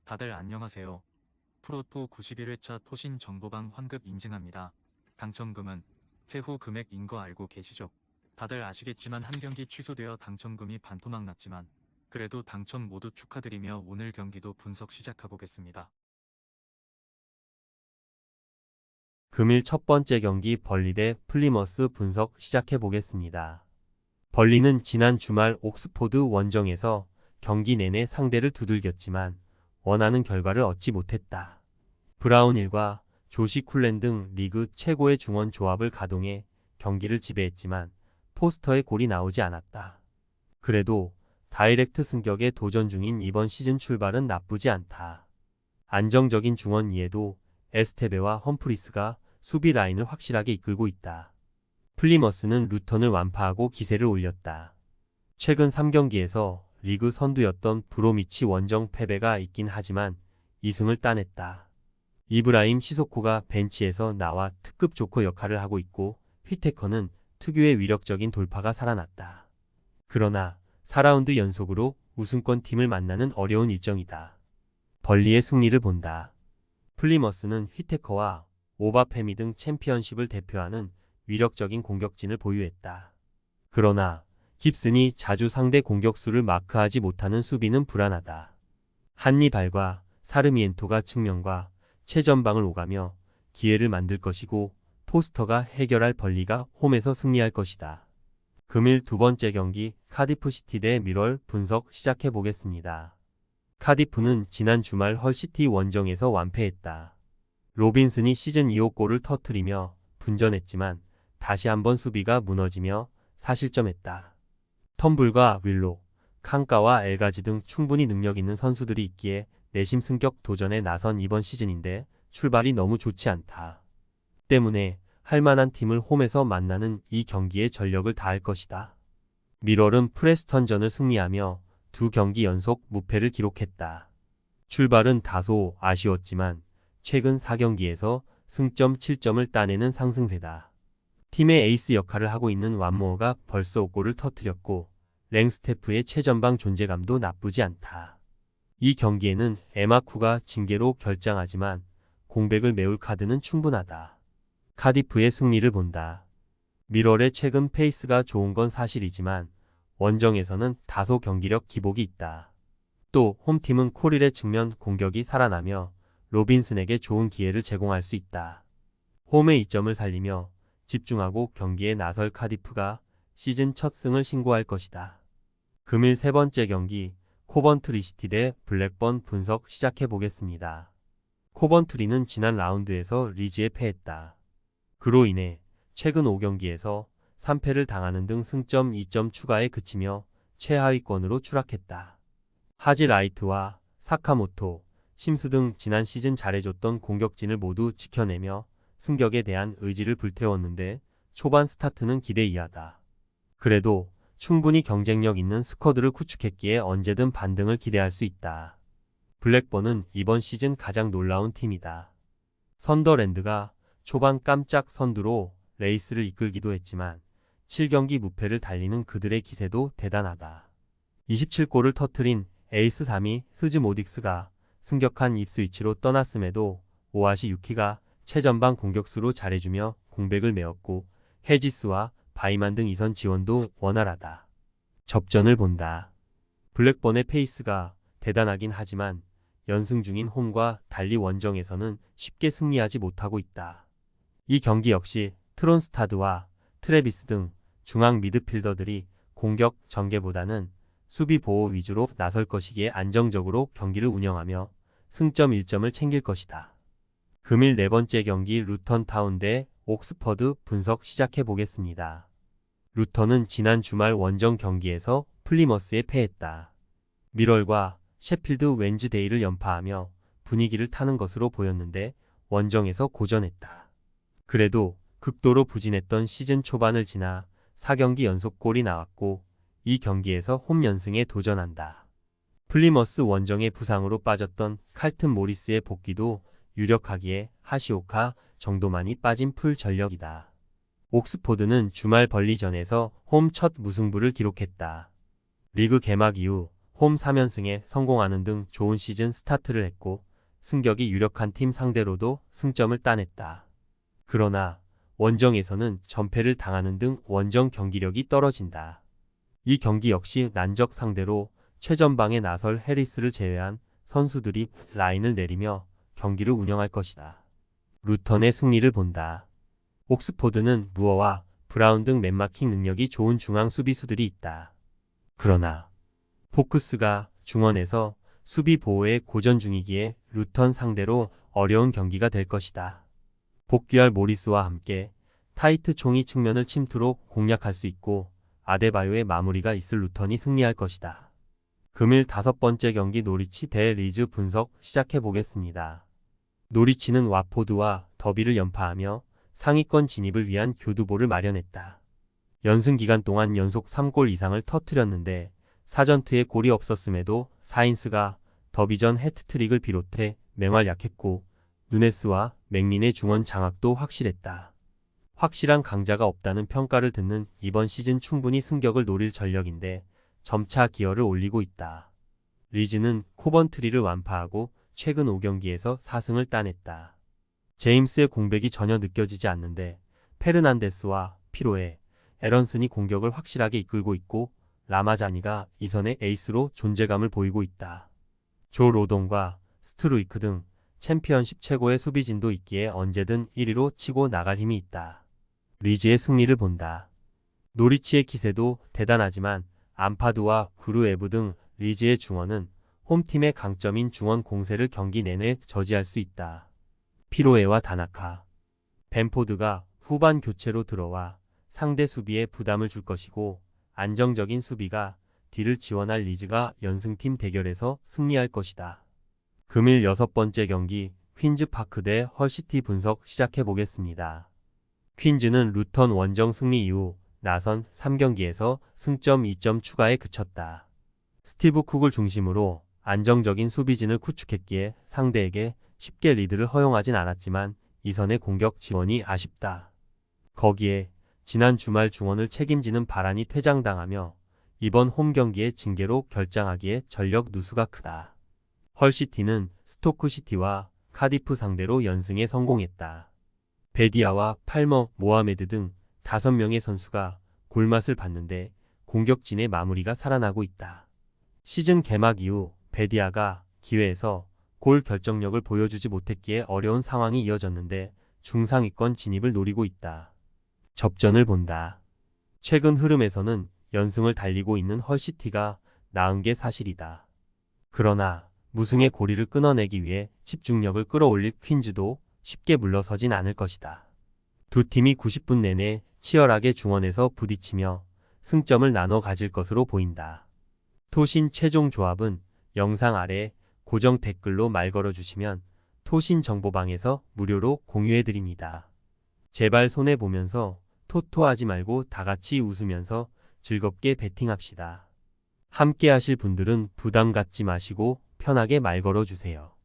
다들 안녕하세요. 프로토 91회차 토신 정보방 환급 인증합니다. 당첨금은 세후 금액인 거 알고 계시죠? 다들 아시겠지만 한 경기 취소되어 당첨금이 반토막 났지만 그래도 당첨 모두 축하드리며 오늘 경기도 분석 시작해보겠습니다. 금일 첫 번째 경기 벌리 대 플리머스 분석 시작해 보겠습니다. 벌리는 지난 주말 옥스포드 원정에서 경기 내내 상대를 두들겼지만 원하는 결과를 얻지 못했다. 브라운힐과 조시 쿨렌 등 리그 최고의 중원 조합을 가동해 경기를 지배했지만 포스터에 골이 나오지 않았다. 그래도 다이렉트 승격에 도전 중인 이번 시즌 출발은 나쁘지 않다. 안정적인 중원 이에도 에스테베와 험프리스가 수비 라인을 확실하게 이끌고 있다. 플리머스는 루턴을 완파하고 기세를 올렸다. 최근 3경기에서 리그 선두였던 브로미치 원정 패배가 있긴 하지만 2승을 따냈다. 이브라임 시소코가 벤치에서 나와 특급 조커 역할을 하고 있고 휘테커는 특유의 위력적인 돌파가 살아났다. 그러나 4라운드 연속으로 우승권 팀을 만나는 어려운 일정이다. 벌리의 승리를 본다. 플리머스는 휘테커와 오바페미 등 챔피언십을 대표하는 위력적인 공격진을 보유했다. 그러나 깁슨이 자주 상대 공격수를 마크하지 못하는 수비는 불안하다. 한니발과 사르미엔토가 측면과 최전방을 오가며 기회를 만들 것이고 포스터가 해결할 벌리가 홈에서 승리할 것이다. 금일 두 번째 경기 카디프 시티 대 미럴 분석 시작해 보겠습니다. 카디프는 지난 주말 헐시티 원정에서 완패했다. 로빈슨이 시즌 2호 골을 터뜨리며 분전했지만 다시 한번 수비가 무너지며 사실점했다. 텀블과 윌로, 칸가와 엘가지 등 충분히 능력 있는 선수들이 있기에 내심 승격 도전에 나선 이번 시즌인데 출발이 너무 좋지 않다. 때문에 할만한 팀을 홈에서 만나는 이 경기에 전력을 다할 것이다. 미럴은 프레스턴전을 승리하며 두 경기 연속 무패를 기록했다. 출발은 다소 아쉬웠지만 최근 4경기에서 승점 7점을 따내는 상승세다. 팀의 에이스 역할을 하고 있는 완모어가 벌써 5골을 터뜨렸고 랭스테프의 최전방 존재감도 나쁘지 않다. 이 경기에는 에마쿠가 징계로 결장하지만 공백을 메울 카드는 충분하다. 카디프의 승리를 본다. 미럴의 최근 페이스가 좋은 건 사실이지만 원정에서는 다소 경기력 기복이 있다. 또 홈팀은 코릴의 측면 공격이 살아나며 로빈슨에게 좋은 기회를 제공할 수 있다. 홈의 이점을 살리며 집중하고 경기에 나설 카디프가 시즌 첫 승을 신고할 것이다. 금일 세 번째 경기 코번트리 시티 대 블랙번 분석 시작해 보겠습니다. 코번트리는 지난 라운드에서 리즈에 패했다. 그로 인해 최근 5경기에서 3패를 당하는 등 승점 2점 추가에 그치며 최하위권으로 추락했다. 하지 라이트와 사카모토, 심스 등 지난 시즌 잘해줬던 공격진을 모두 지켜내며 승격에 대한 의지를 불태웠는데 초반 스타트는 기대 이하다. 그래도 충분히 경쟁력 있는 스쿼드를 구축했기에 언제든 반등을 기대할 수 있다. 블랙번은 이번 시즌 가장 놀라운 팀이다. 선더랜드가 초반 깜짝 선두로 레이스를 이끌기도 했지만 7경기 무패를 달리는 그들의 기세도 대단하다. 27골을 터뜨린 에이스 3위 스즈모딕스가 승격한 입스위치로 떠났음에도 오아시 유키가 최전방 공격수로 잘해주며 공백을 메웠고 헤지스와 바이만 등 이선 지원도 원활하다. 접전을 본다. 블랙번의 페이스가 대단하긴 하지만 연승 중인 홈과 달리 원정에서는 쉽게 승리하지 못하고 있다. 이 경기 역시 트론스타드와 트래비스 등 중앙 미드필더들이 공격 전개보다는 수비 보호 위주로 나설 것이기에 안정적으로 경기를 운영하며 승점 1점을 챙길 것이다. 금일 네 번째 경기 루턴 타운 대 옥스퍼드 분석 시작해 보겠습니다. 루턴은 지난 주말 원정 경기에서 플리머스에 패했다. 미럴과 셰필드 웬즈데이를 연파하며 분위기를 타는 것으로 보였는데 원정에서 고전했다. 그래도 극도로 부진했던 시즌 초반을 지나 4경기 연속 골이 나왔고 이 경기에서 홈 연승에 도전한다. 플리머스 원정의 부상으로 빠졌던 칼튼 모리스의 복귀도 유력하기에 하시오카 정도만이 빠진 풀 전력이다. 옥스포드는 주말 벌리전에서 홈 첫 무승부를 기록했다. 리그 개막 이후 홈 3연승에 성공하는 등 좋은 시즌 스타트를 했고 승격이 유력한 팀 상대로도 승점을 따냈다. 그러나 원정에서는 전패를 당하는 등 원정 경기력이 떨어진다. 이 경기 역시 난적 상대로 최전방에 나설 해리스를 제외한 선수들이 라인을 내리며 경기를 운영할 것이다. 루턴의 승리를 본다. 옥스포드는 무어와 브라운 등 맨마킹 능력이 좋은 중앙 수비수들이 있다. 그러나 포크스가 중원에서 수비 보호에 고전 중이기에 루턴 상대로 어려운 경기가 될 것이다. 복귀할 모리스와 함께 타이트 총이 측면을 침투로 공략할 수 있고 아데바요의 마무리가 있을 루턴이 승리할 것이다. 금일 5번째 경기 노리치 대 리즈 분석 시작해 보겠습니다. 노리치는 와포드와 더비를 연파하며 상위권 진입을 위한 교두보를 마련했다. 연승 기간 동안 연속 3골 이상을 터뜨렸는데 사전트에 골이 없었음에도 사인스가 더비전 해트트릭을 비롯해 맹활약했고 누네스와 맥린의 중원 장악도 확실했다. 확실한 강자가 없다는 평가를 듣는 이번 시즌 충분히 승격을 노릴 전력인데 점차 기어를 올리고 있다. 리즈는 코번트리를 완파하고 최근 5경기에서 4승을 따냈다. 제임스의 공백이 전혀 느껴지지 않는데 페르난데스와 피로에 에런슨이 공격을 확실하게 이끌고 있고 라마자니가 이선의 에이스로 존재감을 보이고 있다. 조 로돈과 스트루이크 등 챔피언십 최고의 수비진도 있기에 언제든 1위로 치고 나갈 힘이 있다. 리즈의 승리를 본다. 노리치의 기세도 대단하지만 암파드와 구르에브 등 리즈의 중원은 홈팀의 강점인 중원 공세를 경기 내내 저지할 수 있다. 피로에와 다나카, 벤포드가 후반 교체로 들어와 상대 수비에 부담을 줄 것이고 안정적인 수비가 뒤를 지원할 리즈가 연승팀 대결에서 승리할 것이다. 금일 6번째 경기 퀸즈파크 대 헐시티 분석 시작해 보겠습니다. 퀸즈는 루턴 원정 승리 이후 나선 3경기에서 승점 2점 추가에 그쳤다. 스티브 쿡을 중심으로 안정적인 수비진을 구축했기에 상대에게 쉽게 리드를 허용하진 않았지만 이선의 공격 지원이 아쉽다. 거기에 지난 주말 중원을 책임지는 바란이 퇴장당하며 이번 홈 경기의 징계로 결장하기에 전력 누수가 크다. 헐시티는 스토크시티와 카디프 상대로 연승에 성공했다. 베디아와 팔머, 모하메드 등 5명의 선수가 골맛을 봤는데 공격진의 마무리가 살아나고 있다. 시즌 개막 이후 베디아가 기회에서 골 결정력을 보여주지 못했기에 어려운 상황이 이어졌는데 중상위권 진입을 노리고 있다. 접전을 본다. 최근 흐름에서는 연승을 달리고 있는 헐시티가 나은 게 사실이다. 그러나 무승의 고리를 끊어내기 위해 집중력을 끌어올릴 퀸즈도 쉽게 물러서진 않을 것이다. 두 팀이 90분 내내 치열하게 중원에서 부딪히며 승점을 나눠 가질 것으로 보인다. 토신 최종 조합은 영상 아래 고정 댓글로 말 걸어주시면 토신 정보방에서 무료로 공유해드립니다. 제발 손해보면서 토토하지 말고 다같이 웃으면서 즐겁게 베팅합시다. 함께 하실 분들은 부담 갖지 마시고 편하게 말 걸어주세요.